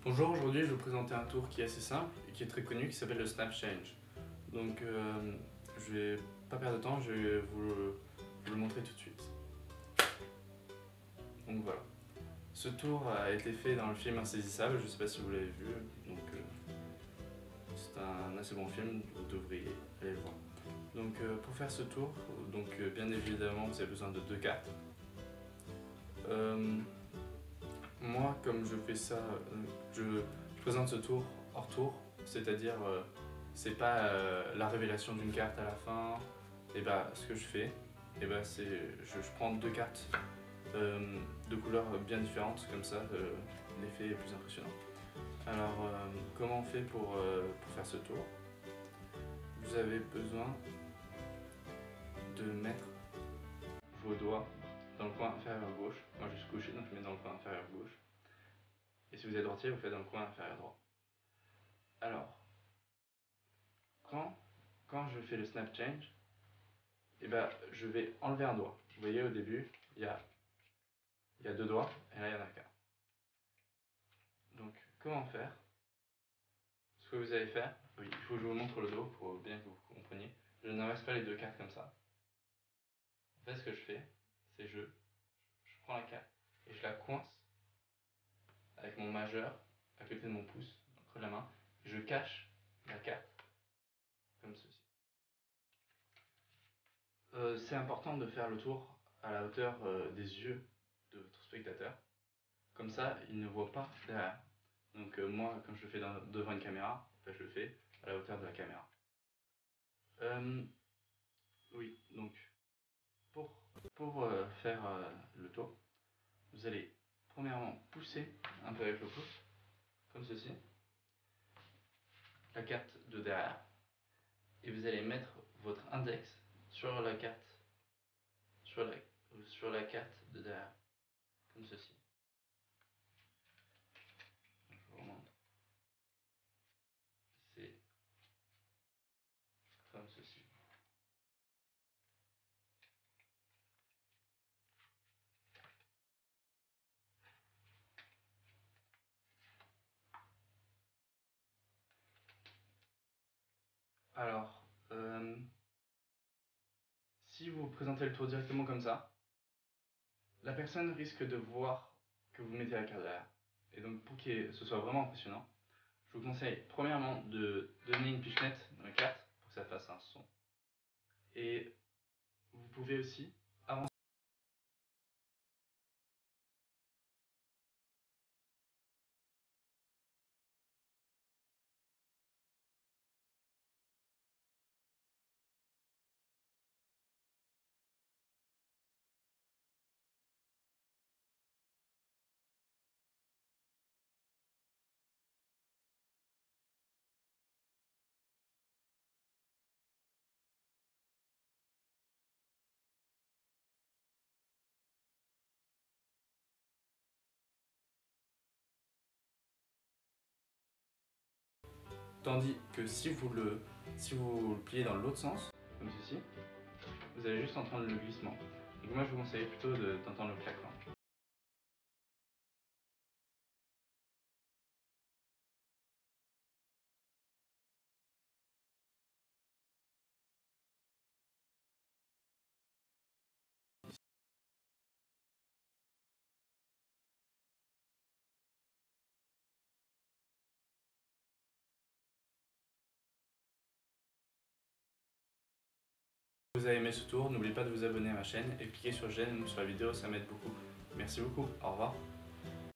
Bonjour, aujourd'hui je vais vous présenter un tour qui est assez simple et qui est très connu qui s'appelle le Snap Change. Donc je vais pas perdre de temps, je vais vous le montrer tout de suite. Donc voilà. Ce tour a été fait dans le film Insaisissable, je sais pas si vous l'avez vu, donc c'est un assez bon film, vous devriez aller le voir. Donc pour faire ce tour, bien évidemment vous avez besoin de deux cartes. Moi, comme je fais ça, je présente ce tour hors tour, c'est-à-dire c'est pas la révélation d'une carte à la fin. Et bah, ce que je fais, et bah, c'est je prends deux cartes de couleurs bien différentes, comme ça l'effet est plus impressionnant. Alors, comment on fait pour faire ce tour? Vous avez besoin de mettre vos doigts dans le coin inférieur gauche. Moi je suis couché, donc je mets dans le coin inférieur gauche. Et si vous êtes droitier, vous faites dans le coin inférieur droit. Alors, quand je fais le snap change, et ben, je vais enlever un doigt. Vous voyez, au début, il y a deux doigts, et là, il n'y en a qu'un. Donc, comment faire? Ce que vous allez faire, oui, il faut que je vous montre le dos pour bien que vous compreniez. Je n'inverse pas les deux cartes comme ça. En fait, ce que je fais, c'est je prends la carte et je la coince avec mon majeur à côté de mon pouce, entre la main. Je cache la carte comme ceci. C'est important de faire le tour à la hauteur des yeux de votre spectateur. Comme ça, il ne voit pas derrière. Donc moi, quand je le fais devant une caméra, je le fais à la hauteur de la caméra. Oui, donc pour faire le tour, vous allez premièrement pousser un peu avec le pouce, comme ceci, la carte de derrière, et vous allez mettre votre index sur la carte, sur la carte de derrière, comme ceci. Je vous remonte. C'est comme ceci. Alors, si vous présentez le tour directement comme ça, la personne risque de voir que vous mettez la carte derrière. Et donc pour que ce soit vraiment impressionnant, je vous conseille premièrement de donner une pichenette dans la carte pour que ça fasse un son. Et vous pouvez aussi avancer. Tandis que si vous le pliez dans l'autre sens, comme ceci, vous allez juste entendre le glissement. Donc moi je vous conseille plutôt d'entendre le claquement. Si vous avez aimé ce tour, n'oubliez pas de vous abonner à ma chaîne et cliquer sur j'aime sur la vidéo, ça m'aide beaucoup. Merci beaucoup, au revoir.